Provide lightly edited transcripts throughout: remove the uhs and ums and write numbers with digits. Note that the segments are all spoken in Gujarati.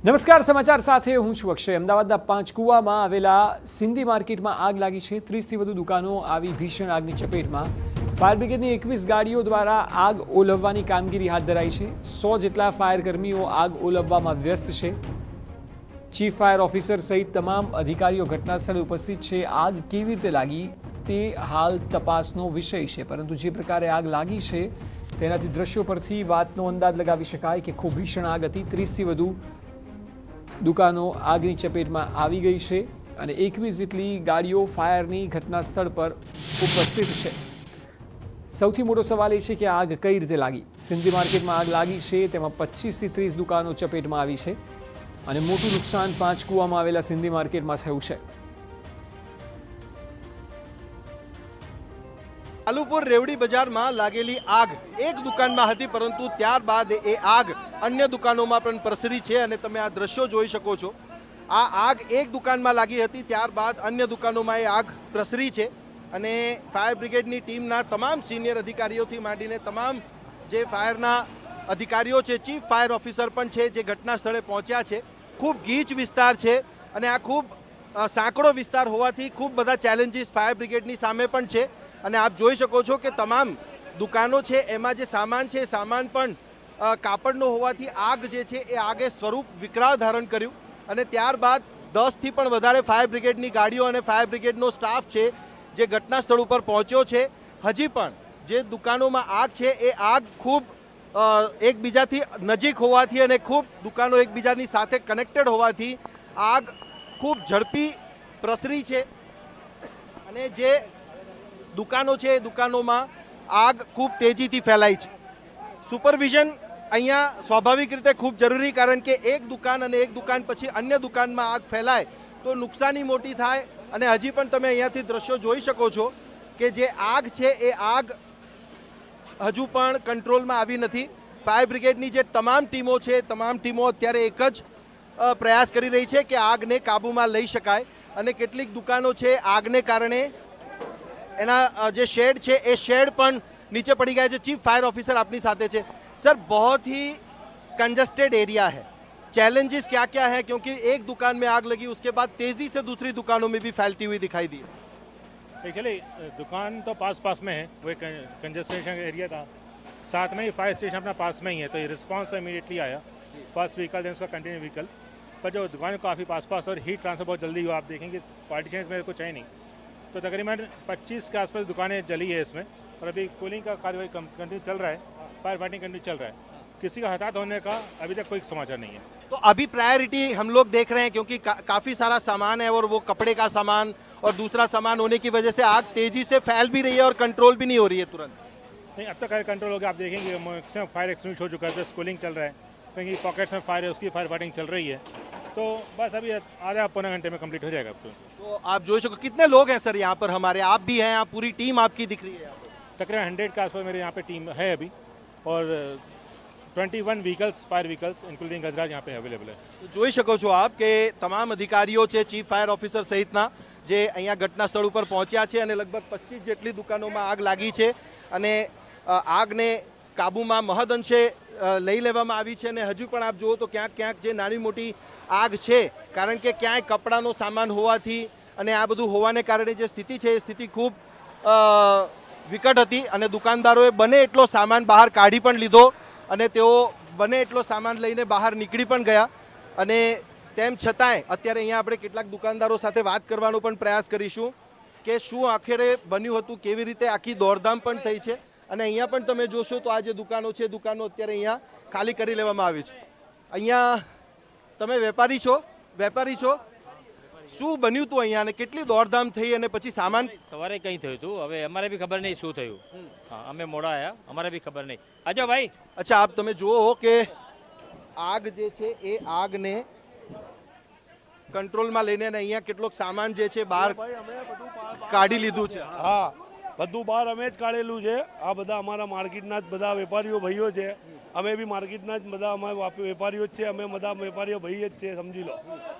નમસ્કાર સમાચાર સાથે હું છું અક્ષય। અમદાવાદના પાંચકુવામાં આવેલા સિંધી માર્કેટમાં આગ લાગી છે। 30થી વધુ દુકાનો આવી ભીષણ આગની ચપેટમાં। ફાયર બ્રિગેડની 21 ગાડીઓ દ્વારા આગ ઓલવવાની કામગીરી હાથ ધરાઈ છે। 100 જેટલા ફાયર કર્મીઓ આગ ઓલવવામાં વ્યસ્ત છે। ચીફ ફાયર ઓફિસર સહિત તમામ અધિકારીઓ ઘટનાસ્થળે ઉપસ્થિત છે। આગ કેવી રીતે લાગી તે હાલ તપાસનો વિષય છે, પરંતુ જે પ્રકારે આગ લાગી છે તેનાથી દ્રશ્યો પરથી વાતનો અંદાજ લગાવી શકાય કે ખૂબ ભીષણ આગ હતી। 30થી વધુ દુકાનો આગની ચપેટમાં આવી ગઈ છે અને 21 જેટલી ગાડીઓ ફાયરની ઘટના સ્થળ પર ઉપસ્થિત છે। સૌથી મોટો સવાલ એ છે કે આગ કઈ રીતે લાગી। સિંધી માર્કેટમાં આગ લાગી છે, તેમાં 25થી 30 દુકાનો ચપેટમાં આવી છે અને મોટું નુકસાન પાંચકુવામાં આવેલા સિંધી માર્કેટમાં થયું છે। આલુપુર રેવડી બજારમાં લાગેલી આગ એક દુકાનમાં હતી, પરંતુ ત્યારબાદ એ આગ અન્ય દુકાનોમાં પણ પ્રસરી છે અને તમે આ દ્રશ્યો જોઈ શકો છો। આ આગ એક દુકાનમાં લાગી હતી, ત્યારબાદ અન્ય દુકાનોમાં એ આગ પ્રસરી છે અને ફાયર બ્રિગેડની ટીમના તમામ સિનિયર અધિકારીઓથી માંડીને તમામ જે ફાયરના અધિકારીઓ છે, ચીફ ફાયર ઓફિસર પણ છે, જે ઘટના સ્થળે પહોંચ્યા છે। ખૂબ ગીચ વિસ્તાર છે અને આ ખૂબ સાંકડો વિસ્તાર હોવાથી ખૂબ બધા ચેલેન્જીસ ફાયર બ્રિગેડની સામે પણ છે અને આપ જોઈ શકો છો કે તમામ દુકાનો છે એમાં જે સામાન છે, સામાન પણ કાપડનો હોવાથી આગ જે છે એ આગે સ્વરૂપ વિકરાળ ધારણ કર્યું અને ત્યારબાદ 10થી પણ વધારે ફાયર બ્રિગેડની ગાડીઓ અને ફાયર બ્રિગેડનો સ્ટાફ છે જે ઘટના સ્થળ ઉપર પહોંચ્યો છે। હજી પણ જે દુકાનોમાં આગ છે એ આગ ખૂબ એકબીજાથી નજીક હોવાથી અને ખૂબ દુકાનો એકબીજાની સાથે કનેક્ટેડ હોવાથી આગ ખૂબ ઝડપી પ્રસરી છે અને જે દુકાનો છે એ દુકાનોમાં આગ ખૂબ તેજીથી ફેલાઈ છે। સુપરવિઝન અહીંયા સ્વાભાવિક રીતે ખૂબ જરૂરી, કારણ કે એક દુકાન અને એક દુકાન પછી અન્ય દુકાનમાં આગ ફેલાય તો નુકસાની મોટી થાય અને હજી પણ તમે અહીંયાથી દ્રશ્યો જોઈ શકો છો કે જે આગ છે એ આગ હજુ પણ કંટ્રોલમાં આવી નથી। ફાયર બ્રિગેડની જે તમામ ટીમો છે, તમામ ટીમો અત્યારે એક જ પ્રયાસ કરી રહી છે કે આગને કાબૂમાં લઈ શકાય અને કેટલીક દુકાનો છે આગને કારણે એના જે शेड છે એ शेड પણ नीचे पड़ी गया है। चीफ फायर ऑफिसर अपनी साथ है सर, बहुत ही कंजस्टेड एरिया है, चैलेंजेस क्या क्या है, क्योंकि एक दुकान में आग लगी उसके बाद तेजी से दूसरी दुकानों में भी फैलती हुई दिखाई दी। एक्चुअली दुकान तो पास पास में है, वो कंजस्टेशन एरिया था, साथ में ही फायर स्टेशन अपना पास में ही है, तो ये रिस्पांस तो इमीडिएटली आया। फर्स्ट व्हीकल देन उसका कंटिन्यू व्हीकल, पर जो दुकान काफ़ी पास पास और हीट ट्रांसफर बहुत जल्दी हुआ। आप देखेंगे पार्टीशन में कुछ है नहीं, तो तकरीबन 25 के आसपास दुकानें जली है इसमें और अभी कूलिंग का कार्य कंटिन्यू चल रहा है, फायर फाइटिंग कंटिन्यू चल रहा है। किसी का हताहत होने का अभी तक कोई समाचार नहीं है। तो अभी प्रायोरिटी हम लोग देख रहे हैं क्योंकि काफ़ी सारा सामान है और वो कपड़े का सामान और दूसरा सामान होने की वजह से आग तेजी से फैल भी रही है और कंट्रोल भी नहीं हो रही है तुरंत। नहीं, अब तक कंट्रोल हो गया। आप देखेंगे मैक्सिमम फायर एक्सटिंग्विश हो चुका है, कूलिंग चल रहा है, कहीं पॉकेट्स में फायर है उसकी फायर फाइटिंग चल रही है, तो बस अभी आधा पौने घंटे में कंप्लीट हो जाएगा। अब तो आप जो सको कितने लोग हैं सर यहाँ पर हमारे, आप भी हैं, आप पूरी टीम आपकी दिख रही है? तकरीबन 100 के आसपास मेरे यहाँ पे टीम है अभी और 21 व्हीकल्स, फायर व्हीकल्स इंक्लूडिंग गजराज यहाँ पे अवेलेबल है। तो જોઈ શકો છો આપ કે તમામ અધિકારીઓ છે, ચીફ ફાયર ઓફિસર સહિતના જે અહીંયા ઘટના સ્થળ ઉપર પહોંચ્યા છે અને લગભગ 25 જેટલી દુકાનોમાં આગ લાગી છે અને આગને કાબૂમાં મહદઅંશે લઈ લેવામાં આવી છે અને હજુ પણ આપ જુઓ તો ક્યાંક ક્યાંક જે નાની મોટી આગ છે, કારણ કે ક્યાંય કપડાનો સામાન હોવાથી અને આ બધું હોવાને કારણે જે સ્થિતિ છે એ સ્થિતિ ખૂબ વિકટ હતી અને દુકાનદારોએ બને એટલો સામાન બહાર કાઢી પણ લીધો અને તેઓ બને એટલો સામાન લઈને બહાર નીકળી પણ ગયા અને તેમ છતાંય અત્યારે અહીંયા આપણે કેટલાક દુકાનદારો સાથે વાત કરવાનો પણ પ્રયાસ કરીશું કે શું આખરે બન્યું હતું, કેવી રીતે આખી દોડધામ પણ થઈ છે અને અહીંયા પણ તમે જોશો તો આ જે દુકાનો છે, દુકાનો અત્યારે અહીંયા ખાલી કરી લેવામાં આવી છે। અહીંયા તમે વેપારી છો, શું બન્યું હતું અહીંયા અને કેટલી દોડધામ થઈ અને પછી સામાન? સવારે કંઈ થયું હતું, હવે અમારે બી ખબર નહીં શું થયું। હા, અમે મોડા આવ્યા, અમારે બી ખબર નહીં। આજો ભાઈ। અચ્છા, આપ તમે જુઓ કે આગ જે છે એ આગને કંટ્રોલમાં લઈને અહીંયા કેટલોક સામાન જે છે બહાર કાઢી લીધું છે। હા, બધું બહાર અમે જ કાઢેલું છે। આ બધા અમારા માર્કેટના જ બધા વેપારીઓ ભાઈઓ છે, અમે બી માર્કેટના જ બધા અમારા વેપારીઓ જ છે, અમે બધા વેપારીઓ ભાઈ જ છે, સમજી લો।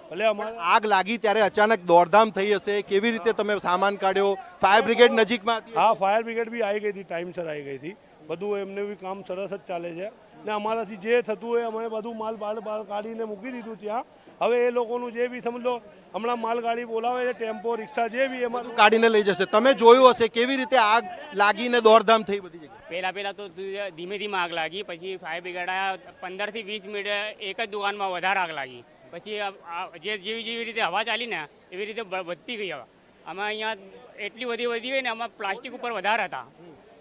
ભલે અમારે આગ લાગી ત્યારે અચાનક દોડધામ થઈ હશે, કેવી રીતે તમે સામાન કાઢ્યો? ફાયર બ્રિગેડ નજીકમાં હતી? હા, ફાયર બ્રિગેડ બી આવી ગઈ હતી, ટાઈમસર આવી ગઈ હતી, બધું એમને બી કામ સરસ જ ચાલે છે। ને અમારાથી જે થતું હોય અમે બધું માલ બાળ કાઢીને મૂકી દીધું ત્યાં. હવે એ લોકોનું જે બી સમજ લો હમણાં માલગાડી બોલાવે છે, ટેમ્પો રિક્ષા જે બી એમાં કાઢીને લઈ જશે. તમે જોયું હશે કેવી રીતે આગ લાગીને દોડધામ થઈ બધી જગ્યાએ. પહેલાં તો ધીમે ધીમે આગ લાગી, પછી ફાયર બ્રિગેડ આવ્યા, 15 થી 20 મિનિટ એક જ દુકાનમાં વધારે આગ લાગી. પછી જેવી રીતે હવા ચાલી ને એવી રીતે વધતી ગઈ. હવે આમાં અહીંયા એટલી બધી વધી ગઈ ને આમાં પ્લાસ્ટિક ઉપર વધારે હતા,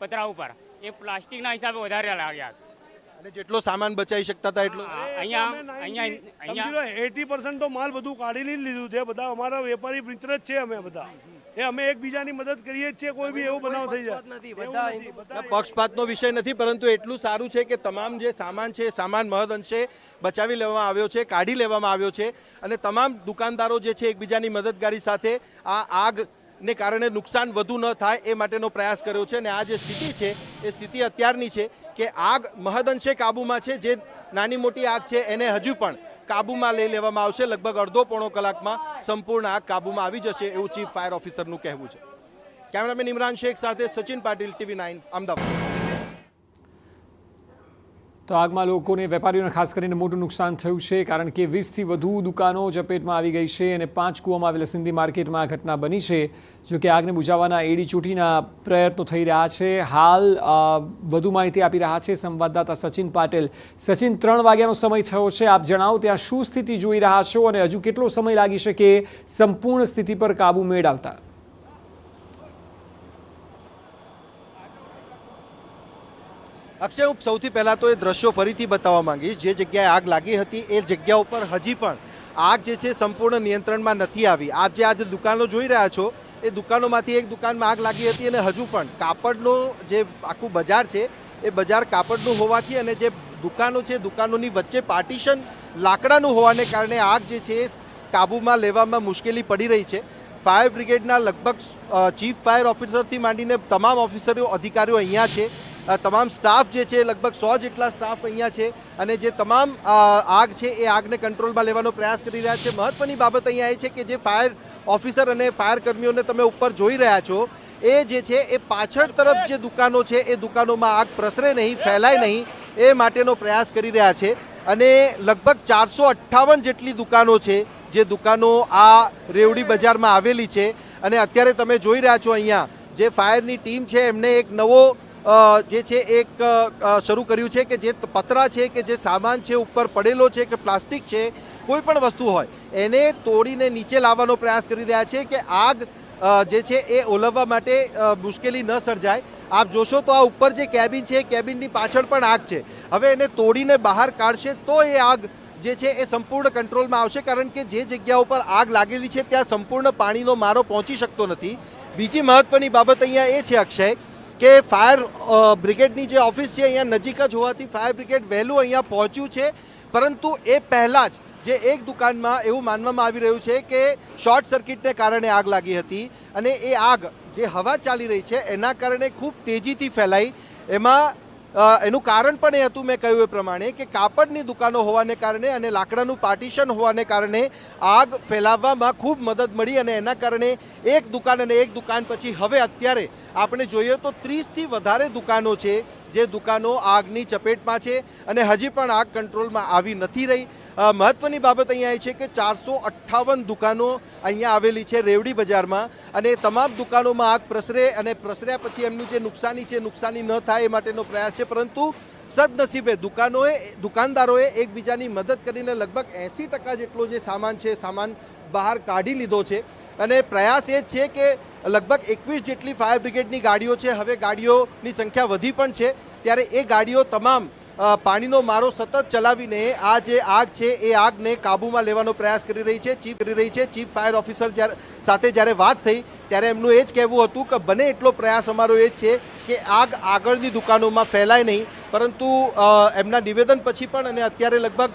પતરા ઉપર, એ પ્લાસ્ટિકના હિસાબે વધારે લાગ્યા. અને જેટલો સામાન બચાવી શકતા હતા એટલો અહીંયા 80% તો માલ બધું કાઢી લીધું છે. બધા અમારા વેપારી મિત્ર જ છે. અમે બધા અમે એકબીજાની મદદ કરીએ જ છીએ. કોઈ બી એવો બનાવ થઈ જાય પક્ષપાતનો વિષય નથી, પરંતુ એટલું સારું છે કે તમામ જે સામાન છે સામાન મહદ અંશે બચાવી લેવામાં આવ્યો છે, કાઢી લેવામાં આવ્યો છે અને તમામ દુકાનદારો જે છે એકબીજાની મદદગારી સાથે આ આગ ને કારણે નુકસાન વધુ ન થાય એ માટેનો પ્રયાસ કર્યો છે. અને આ જે સ્થિતિ છે એ સ્થિતિ અત્યારની છે કે આગ મહદઅંશે કાબૂમાં છે. જે નાની મોટી આગ છે એને હજુ પણ કાબૂમાં લઈ લેવામાં આવશે. લગભગ અડધો પોણો કલાકમાં સંપૂર્ણ આગ કાબૂમાં આવી જશે એવું ચીફ ફાયર ઓફિસરનું કહેવું છે. કેમેરામેન ઇમરાન શેખ સાથે સચિન પાટીલ, TV9 અમદાવાદ. તો આગમાં લોકોને, વેપારીઓને ખાસ કરીને મોટું નુકસાન થયું છે, કારણ કે 20થી વધુ દુકાનો ઝપેટમાં આવી ગઈ છે અને 5 કૂવામાં આવેલા સિંધી માર્કેટમાં આ ઘટના બની છે. જો કે આગને બુઝાવવાના એડીચોટીના પ્રયત્નો થઈ રહ્યા છે. હાલ વધુ માહિતી આપી રહ્યા છે સંવાદદાતા સચિન પાટીલ. સચિન, 3 વાગ્યાનો સમય થયો છે. આપ જણાવો ત્યાં શું સ્થિતિ જોઈ રહ્યા છો અને હજુ કેટલો સમય લાગી શકે સંપૂર્ણ સ્થિતિ પર કાબુ મેળવતા? અક્ષય, હું સૌથી પહેલાં તો એ દ્રશ્યો ફરીથી બતાવવા માંગીશ. જે જગ્યાએ આગ લાગી હતી એ જગ્યા ઉપર હજી પણ આગ જે છે સંપૂર્ણ નિયંત્રણમાં નથી આવી. આપ જે આજે દુકાનો જોઈ રહ્યા છો એ દુકાનોમાંથી એક દુકાનમાં આગ લાગી હતી અને હજુ પણ કાપડનો જે આખું બજાર છે એ બજાર કાપડનું હોવાથી અને જે દુકાનો છે દુકાનોની વચ્ચે પાર્ટીશન લાકડાનું હોવાને કારણે આગ જે છે એ કાબૂમાં લેવામાં મુશ્કેલી પડી રહી છે. ફાયર બ્રિગેડના લગભગ ચીફ ફાયર ઓફિસરથી માંડીને તમામ ઓફિસરો અધિકારીઓ અહીંયા છે. તમામ સ્ટાફ જે છે લગભગ 100 જેટલા સ્ટાફ અહીંયા છે અને જે તમામ આગ છે એ આગને કંટ્રોલમાં લેવાનો પ્રયાસ કરી રહ્યા છે. મહત્વની બાબત અહીંયા એ છે કે જે ફાયર ઓફિસર અને ફાયર કર્મીઓને તમે ઉપર જોઈ રહ્યા છો એ જે છે એ પાછળ તરફ જે દુકાનો છે એ દુકાનોમાં આગ પ્રસરે નહીં, ફેલાય નહીં એ માટેનો પ્રયાસ કરી રહ્યા છે. અને લગભગ 458 જેટલી દુકાનો છે જે દુકાનો આ રેવડી બજારમાં આવેલી છે. અને અત્યારે તમે જોઈ રહ્યા છો અહીંયા જે ફાયરની ટીમ છે એમને એક નવો જે છે એક શરૂ કર્યું છે કે જે પતરા છે કે જે સામાન છે ઉપર પડેલો છે કે પ્લાસ્ટિક છે, કોઈ પણ વસ્તુ હોય એને તોડીને નીચે લાવવાનો પ્રયાસ કરી રહ્યા છે કે આગ જે છે એ ઓલવવા માટે મુશ્કેલી ન સર્જાય. આપ જોશો તો આ ઉપર જે કેબિન છે કેબિનની પાછળ પણ આગ છે. હવે એને તોડીને બહાર કાઢશે તો એ આગ જે છે એ સંપૂર્ણ કંટ્રોલમાં આવશે, કારણ કે જે જગ્યા ઉપર આગ લાગેલી છે ત્યાં સંપૂર્ણ પાણીનો મારો પહોંચી શકતો નથી. બીજી મહત્વની બાબત અહીંયા એ છે અક્ષય કે ફાયર બ્રિગેડની જે ઓફિસ છે અહીંયા નજીક જ હોવાથી ફાયર બ્રિગેડ વહેલું અહીંયા પહોંચ્યું છે. પરંતુ એ પહેલાં જ જે એક દુકાનમાં એવું માનવામાં આવી રહ્યું છે કે શોર્ટ સર્કિટને કારણે આગ લાગી હતી અને એ આગ જે હવા ચાલી રહી છે એના કારણે ખૂબ તેજીથી ફેલાઈ. એમાં એનું કારણ પણ એ હતું મેં કહ્યું એ પ્રમાણે કે કાપડની દુકાનો હોવાને કારણે અને લાકડાનું પાર્ટીશન હોવાને કારણે આગ ફેલાવવામાં ખૂબ મદદ મળી અને એના કારણે એક દુકાન અને એક દુકાન પછી હવે અત્યારે આપણે જોઈએ તો 30થી વધારે દુકાનો છે જે દુકાનો આગની ચપેટમાં છે અને હજી પણ આગ કંટ્રોલમાં આવી નથી રહી. મહત્વની બાબત અહીંયા એ છે કે 458 દુકાનો અહીંયા આવેલી છે રેવડી બજારમાં અને તમામ દુકાનોમાં આગ પ્રસરે અને પ્રસર્યા પછી એમનું જે નુકસાની છે નુકસાની ન થાય એ માટેનો પ્રયાસ છે. પરંતુ સદનસીબે દુકાનદારોએ એકબીજાની મદદ કરીને લગભગ 80% જેટલો જે સામાન છે સામાન બહાર કાઢી લીધો છે અને પ્રયાસ એ જ છે કે લગભગ 21 જેટલી ફાયર બ્રિગેડની ગાડીઓ છે. હવે ગાડીઓની સંખ્યા વધી પણ છે ત્યારે એ ગાડીઓ તમામ પાણીનો મારો સતત ચલાવીને આ જે આગ છે એ આગને કાબૂમાં લેવાનો પ્રયાસ કરી રહી છે. ચીફ ફાયર ઓફિસર સાથે જ્યારે વાત થઈ ત્યારે એમનું એ જ કહેવું હતું કે બને એટલો પ્રયાસ અમારો એ જ છે કે આગ આગળની દુકાનોમાં ફેલાય નહીં. પરંતુ એમના નિવેદન પછી પણ અને અત્યારે લગભગ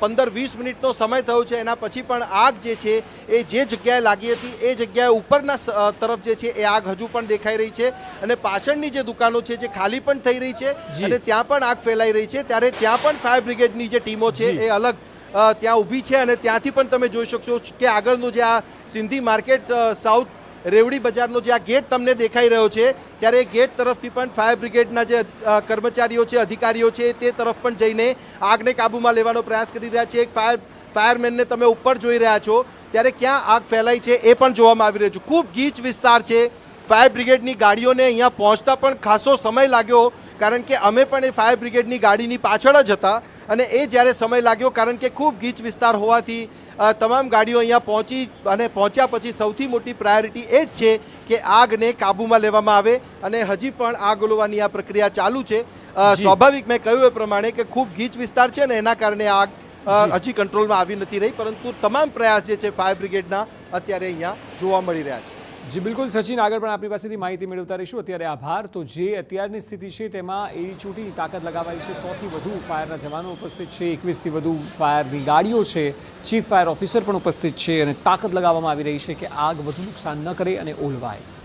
15-20 મિનિટનો સમય થયો છે એના પછી પણ આગ જે છે એ જે જગ્યાએ લાગી હતી એ જગ્યાએ ઉપરના તરફ જે છે એ આગ હજુ પણ દેખાઈ રહી છે અને પાછળની જે દુકાનો છે જે ખાલી પણ થઈ રહી છે અને ત્યાં પણ આગ ફેલાઈ રહી છે. ત્યારે ત્યાં પણ ફાયર બ્રિગેડની જે ટીમો છે એ અલગ ત્યાં ઊભી છે અને ત્યાંથી પણ તમે જોઈ શકશો કે આગળનું જે આ સિંધી માર્કેટ સાઉથ રેવડી બજારનો જે આ ગેટ તમને દેખાઈ રહ્યો છે ત્યારે એ ગેટ તરફથી પણ ફાયર બ્રિગેડના જે કર્મચારીઓ છે, અધિકારીઓ છે, તે તરફ પણ જઈને આગને કાબૂમાં લેવાનો પ્રયાસ કરી રહ્યા છે. એક ફાયરમેનને તમે ઉપર જોઈ રહ્યા છો ત્યારે ક્યાં આગ ફેલાઈ છે એ પણ જોવામાં આવી રહ્યું છે. ખૂબ ગીચ વિસ્તાર છે. ફાયર બ્રિગેડની ગાડીઓને અહીંયા પહોંચતા પણ ખાસો સમય લાગ્યો, કારણ કે અમે પણ એ ફાયર બ્રિગેડની ગાડીની પાછળ જ હતા અને એ જ્યારે સમય લાગ્યો કારણ કે ખૂબ ગીચ વિસ્તાર હોવાથી તમામ ગાડીઓ અહીંયા પહોંચી અને પહોંચ્યા પછી સૌથી મોટી પ્રાયોરિટી એ જ છે કે આગને કાબૂમાં લેવામાં આવે અને હજી પણ આગ ઓલવવાની આ પ્રક્રિયા ચાલુ છે. સ્વાભાવિક મેં કહ્યું એ પ્રમાણે કે ખૂબ ગીચ વિસ્તાર છે ને એના કારણે આગ હજી કંટ્રોલમાં આવી નથી રહી, પરંતુ તમામ પ્રયાસ જે છે ફાયર બ્રિગેડના અત્યારે અહીંયા જોવા મળી રહ્યા છે. જી બિલકુલ સચિન, આગળ પણ આપણી પાસેથી માહિતી મેળવતા રહીશું. અત્યારે આભાર. તો જે અત્યારની સ્થિતિ છે તેમાં એડી ચોટીની તાકાત લગાવાઈ છે. 100થી વધુ ફાયરના જવાનો ઉપસ્થિત છે, 21થી વધુ ફાયરની ગાડીઓ છે, ચીફ ફાયર ઓફિસર પણ ઉપસ્થિત છે અને તાકાત લગાવવામાં આવી રહી છે કે આગ વધુ નુકસાન ન કરે અને ઓલવાય.